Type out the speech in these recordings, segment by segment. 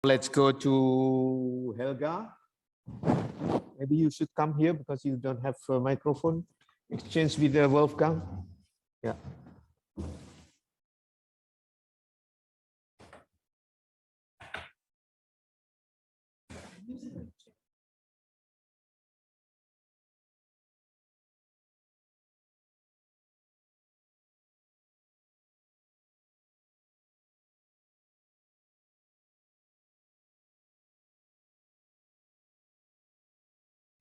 Let's go to Helga. Maybe you should come here because you don't have a microphone. Exchange with Wolfgang. Yeah.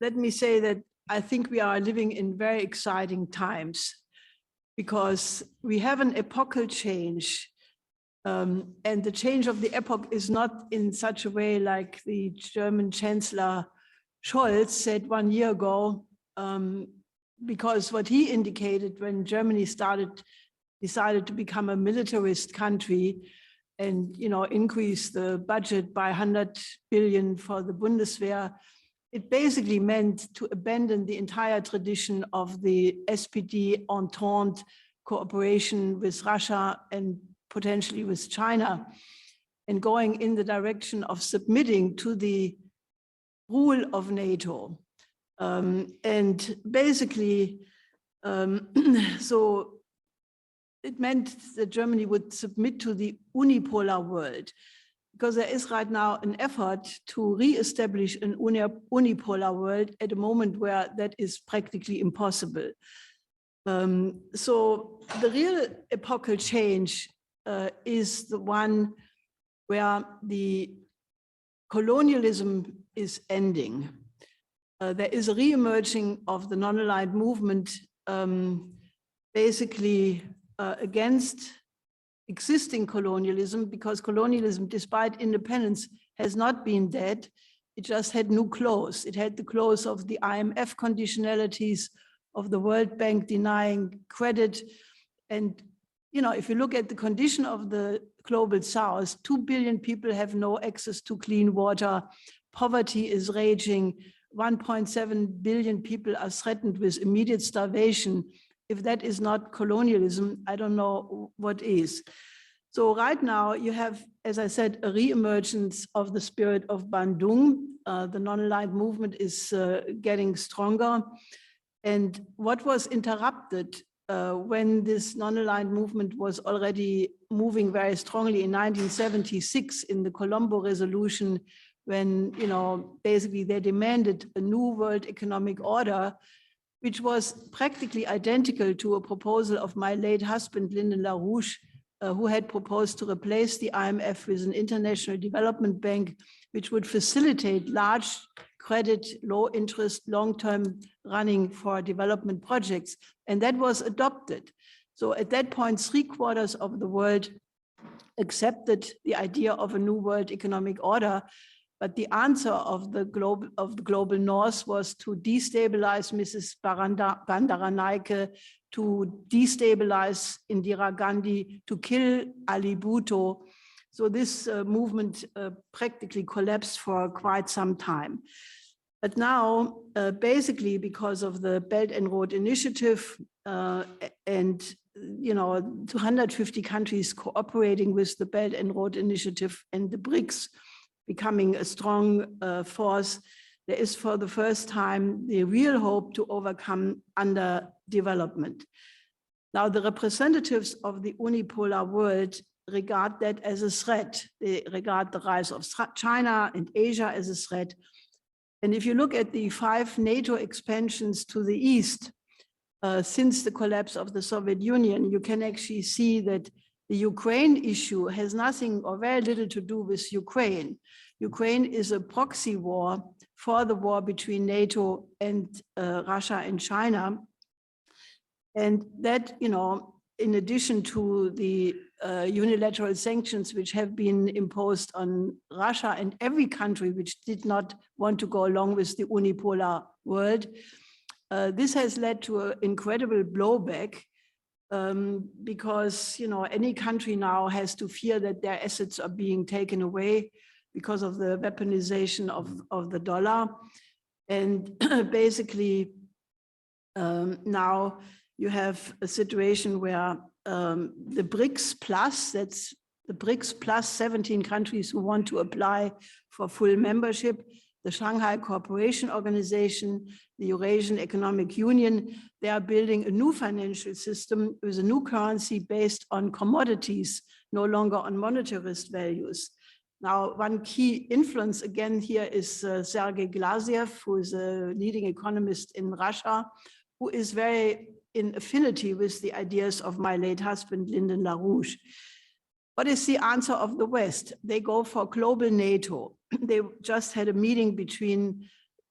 Let me say that I think we are living in very exciting times because we have an epochal change. And the change of the epoch is not in such a way like the German Chancellor Scholz said 1 year ago, because what he indicated when Germany decided to become a militarist country and increase the budget by 100 billion for the Bundeswehr, it basically meant to abandon the entire tradition of the SPD Entente cooperation with Russia and potentially with China, and going in the direction of submitting to the rule of NATO. And basically, so it meant that Germany would submit to the unipolar world, because there is right now an effort to re-establish an unipolar world at a moment where that is practically impossible. So the real epochal change is the one where the colonialism is ending. There is a re-emerging of the non-aligned movement, basically against existing colonialism, because colonialism, despite independence, has not been dead. It just had new clothes. It had the clothes of the IMF conditionalities, of the World Bank denying credit. And if you look at the condition of the global South, 2 billion people have no access to clean water. Poverty is raging. 1.7 billion people are threatened with immediate starvation. If that is not colonialism, I don't know what is. So right now you have, as I said, a re-emergence of the spirit of Bandung. The non-aligned movement is getting stronger. And what was interrupted when this non-aligned movement was already moving very strongly in 1976 in the Colombo Resolution, when basically they demanded a new world economic order, which was practically identical to a proposal of my late husband, Lyndon LaRouche, who had proposed to replace the IMF with an international development bank, which would facilitate large credit, low interest, long-term running for development projects. And that was adopted. So at that point, 3/4 of the world accepted the idea of a new world economic order. But the answer of the global North was to destabilize Mrs. Bandaranaike, to destabilize Indira Gandhi, to kill Ali Bhutto. So this movement practically collapsed for quite some time. But now, basically, because of the Belt and Road Initiative and 250 countries cooperating with the Belt and Road Initiative and the BRICS, becoming a strong force, there is for the first time the real hope to overcome underdevelopment. Now, the representatives of the unipolar world regard that as a threat. They regard the rise of China and Asia as a threat. And if you look at the 5 NATO expansions to the east, since the collapse of the Soviet Union, you can actually see that the Ukraine issue has nothing or very little to do with Ukraine. Ukraine is a proxy war for the war between NATO and Russia and China. And that, in addition to the unilateral sanctions which have been imposed on Russia and every country which did not want to go along with the unipolar world, this has led to an incredible blowback. Because any country now has to fear that their assets are being taken away because of the weaponization of the dollar. And basically now you have a situation where the BRICS plus, that's the BRICS plus 17 countries who want to apply for full membership, the Shanghai Cooperation Organization, the Eurasian Economic Union. They are building a new financial system with a new currency based on commodities, no longer on monetarist values. Now, one key influence again here is Sergei Glaziev, who is a leading economist in Russia, who is very in affinity with the ideas of my late husband, Lyndon LaRouche. What is the answer of the West? They go for global NATO. They just had a meeting between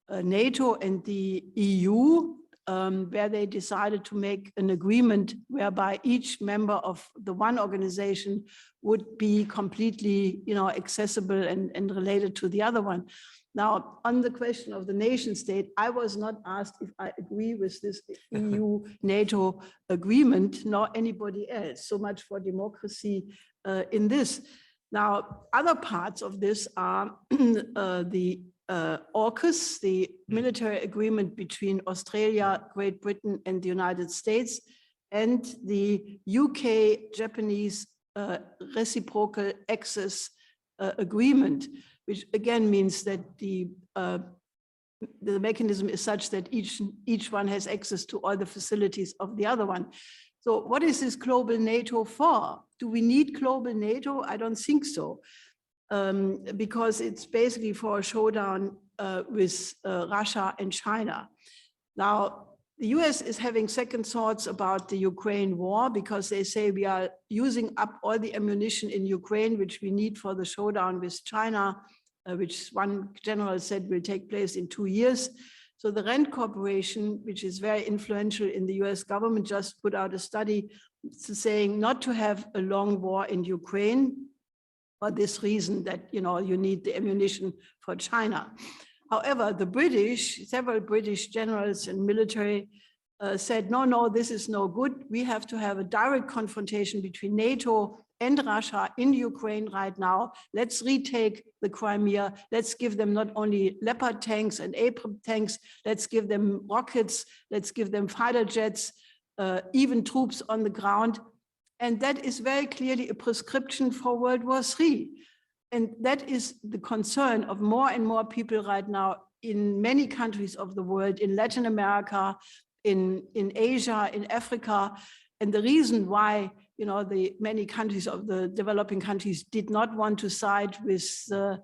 NATO and the EU, where they decided to make an agreement whereby each member of the one organization would be completely, accessible and related to the other one. Now, on the question of the nation state, I was not asked if I agree with this EU-NATO agreement, nor anybody else. So much for democracy in this. Now, other parts of this are the AUKUS, the military agreement between Australia, Great Britain, and the United States, and the UK-Japanese reciprocal access agreement, which again means that the mechanism is such that each one has access to all the facilities of the other one. So what is this global NATO for? Do we need global NATO? I don't think so, because it's basically for a showdown with Russia and China. Now, the US is having second thoughts about the Ukraine war because they say we are using up all the ammunition in Ukraine, which we need for the showdown with China, which one general said will take place in 2 years. So the RAND Corporation, which is very influential in the US government, just put out a study saying not to have a long war in Ukraine for this reason that, you need the ammunition for China. However, the several British generals and military said, no, this is no good. We have to have a direct confrontation between NATO and Russia in Ukraine right now. Let's retake the Crimea. Let's give them not only Leopard tanks and Abrams tanks, let's give them rockets, let's give them fighter jets, even troops on the ground. And that is very clearly a prescription for World War III. And that is the concern of more and more people right now in many countries of the world, in Latin America, in Asia, in Africa. And the reason why, the many countries of the developing countries did not want to side with the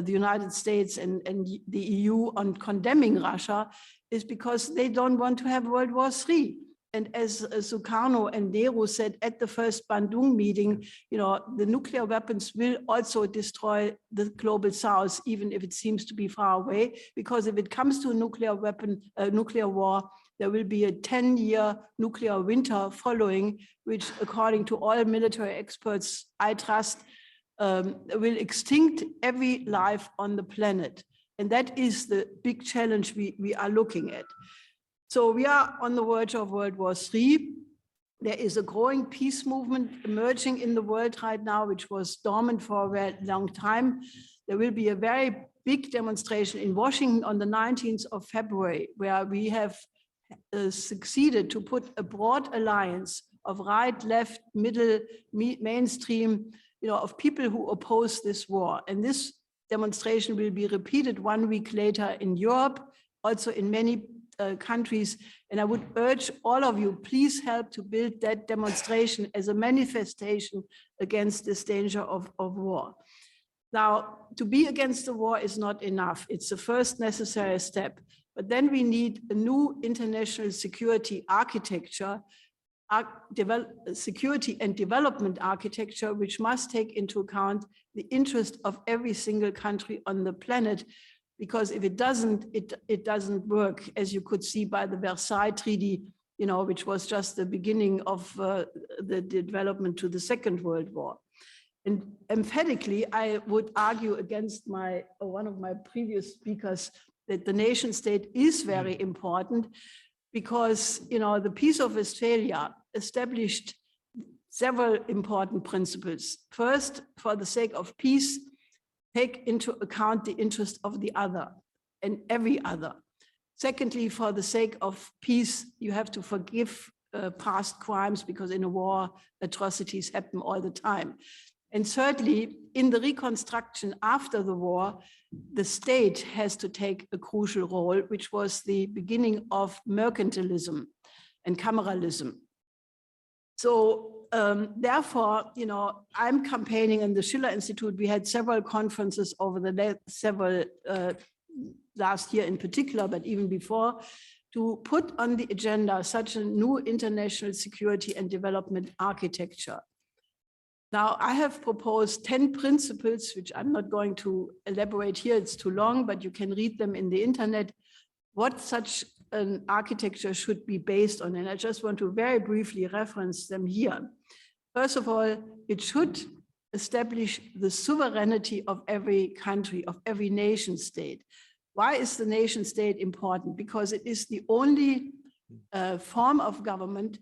United States and the EU on condemning Russia is because they don't want to have World War III. And as Sukarno and Nehru said at the first Bandung meeting, the nuclear weapons will also destroy the global south, even if it seems to be far away, because if it comes to a nuclear war, there will be a 10-year nuclear winter following, which according to all military experts, I trust, will extinct every life on the planet. And that is the big challenge we are looking at. So we are on the verge of World War III. There is a growing peace movement emerging in the world right now, which was dormant for a very long time. There will be a very big demonstration in Washington on the 19th of February, where we have succeeded to put a broad alliance of right, left, middle, mainstream, of people who oppose this war. And this demonstration will be repeated 1 week later in Europe, also in many countries. And I would urge all of you, please help to build that demonstration as a manifestation against this danger of war. Now, to be against the war is not enough. It's the first necessary step. But then we need a new international security architecture, security and development architecture, which must take into account the interest of every single country on the planet. Because if it doesn't, it doesn't work, as you could see by the Versailles Treaty, which was just the beginning of the development to the Second World War. And emphatically, I would argue against one of my previous speakers that the nation state is very important because, the Peace of Westphalia established several important principles. First, for the sake of peace, take into account the interest of the other and every other. Secondly, for the sake of peace, you have to forgive past crimes because in a war, atrocities happen all the time. And thirdly, in the reconstruction after the war, the state has to take a crucial role, which was the beginning of mercantilism and cameralism. So therefore, you know, I'm campaigning in the Schiller Institute. We had several conferences over the last year in particular, but even before, to put on the agenda such a new international security and development architecture. Now, I have proposed 10 principles, which I'm not going to elaborate here, it's too long, but you can read them in the internet, what such an architecture should be based on. And I just want to very briefly reference them here. First of all, it should establish the sovereignty of every country, of every nation state. Why is the nation state important? Because it is the only form of government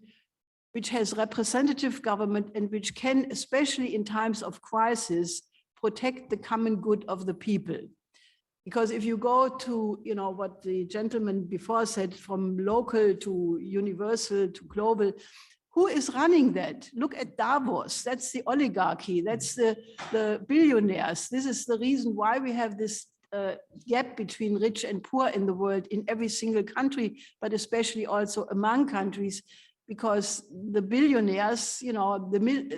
which has representative government and which can, especially in times of crisis, protect the common good of the people. Because if you go to, you know, what the gentleman before said, from local to universal to global, who is running that? Look at Davos, that's the oligarchy, that's the billionaires. This is the reason why we have this gap between rich and poor in the world in every single country, but especially also among countries, because the billionaires, you know,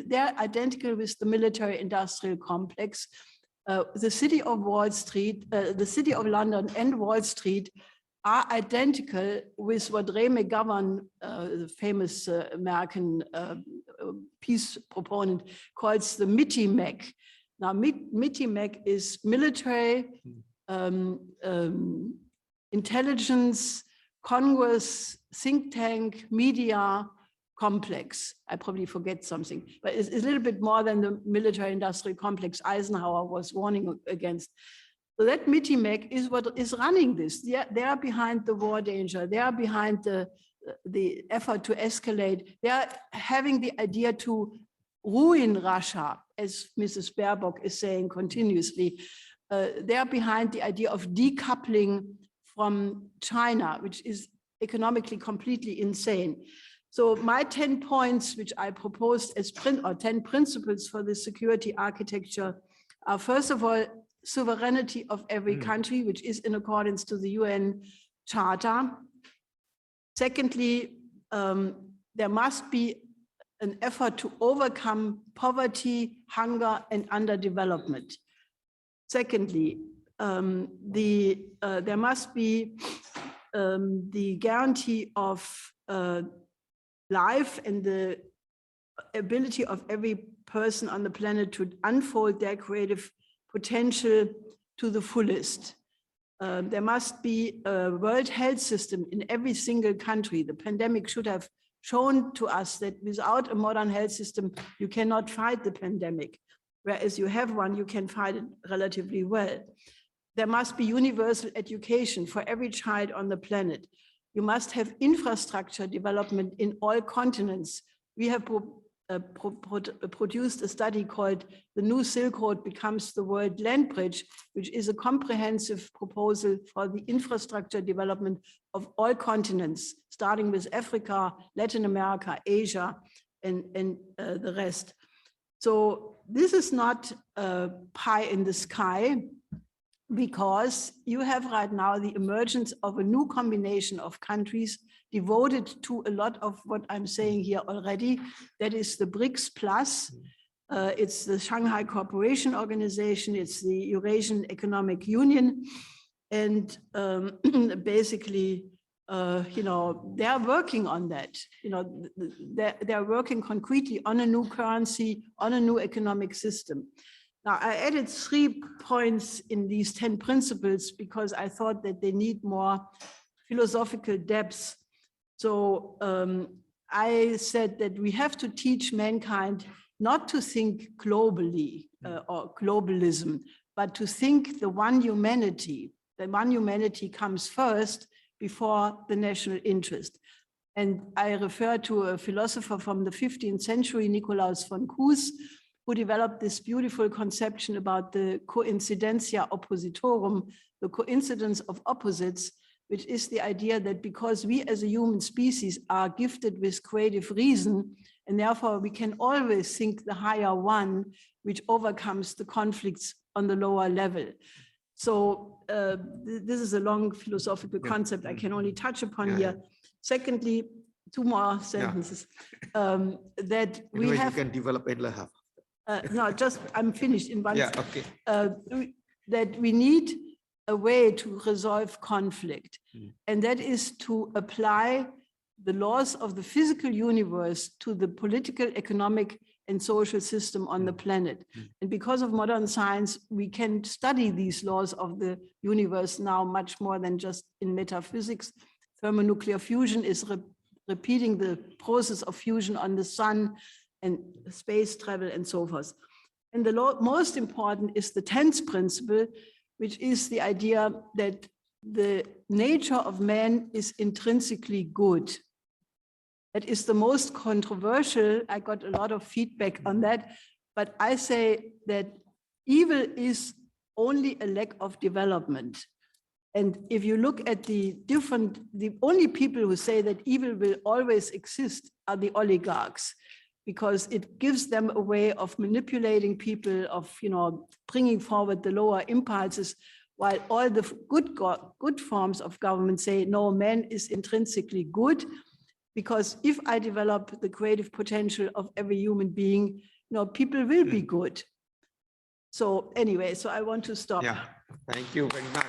they're identical with the military industrial complex. The city of Wall Street, the city of London and Wall Street are identical with what Ray McGovern, the famous American peace proponent, calls the MITI-MEC. Now, MITI-MEC is military, intelligence, Congress, think tank, media, complex. I probably forget something, but it's a little bit more than the military industrial complex Eisenhower was warning against. So that MITI-MEC is what is running this. They are behind the war danger. They are behind the effort to escalate. They are having the idea to ruin Russia, as Mrs. Baerbock is saying continuously. They are behind the idea of decoupling from China, which is economically completely insane. So my 10 points, which I proposed as 10 principles for the security architecture, are first of all, sovereignty of every country, which is in accordance to the UN Charter. Secondly, there must be an effort to overcome poverty, hunger, and underdevelopment. Secondly, there must be the guarantee of life and the ability of every person on the planet to unfold their creative potential to the fullest. There must be a World Health System in every single country. The pandemic should have shown to us that without a modern health system, you cannot fight the pandemic. Whereas you have one, you can fight it relatively well. There must be universal education for every child on the planet. You must have infrastructure development in all continents. We have produced a study called The New Silk Road Becomes the World Land Bridge, which is a comprehensive proposal for the infrastructure development of all continents, starting with Africa, Latin America, Asia, and the rest. So this is not pie in the sky, because you have right now the emergence of a new combination of countries devoted to a lot of what I'm saying here already. That is the BRICS Plus, it's the Shanghai Cooperation Organization, it's the Eurasian Economic Union, and basically, you know, they are working on that. You know, they're working concretely on a new currency, on a new economic system. Now, I added 3 points in these 10 principles because I thought that they need more philosophical depth. So I said that we have to teach mankind not to think globally or globalism, but to think the one humanity. The one humanity comes first before the national interest. And I refer to a philosopher from the 15th century, Nicolaus von Kues, who developed this beautiful conception about the coincidentia oppositorum, the coincidence of opposites, which is the idea that because we as a human species are gifted with creative reason And therefore, we can always think the higher one, which overcomes the conflicts on the lower level. So this is a long philosophical concept I can only touch upon here. Secondly, two more sentences, that we have— you can develop Adler. no, just I'm finished in one. Yeah, okay. That we need a way to resolve conflict, and that is to apply the laws of the physical universe to the political, economic, and social system on the planet. And because of modern science, we can study these laws of the universe now much more than just in metaphysics. Thermonuclear fusion is repeating the process of fusion on the sun, and space travel and so forth. And the most important is the 10th principle, which is the idea that the nature of man is intrinsically good. That is the most controversial. I got a lot of feedback on that, but I say that evil is only a lack of development. And if you look at the only people who say that evil will always exist are the oligarchs, because it gives them a way of manipulating people, of bringing forward the lower impulses, while all the good forms of government say, no, man is intrinsically good, because if I develop the creative potential of every human being, people will be good. So anyway, so I want to stop. Yeah, thank you very much.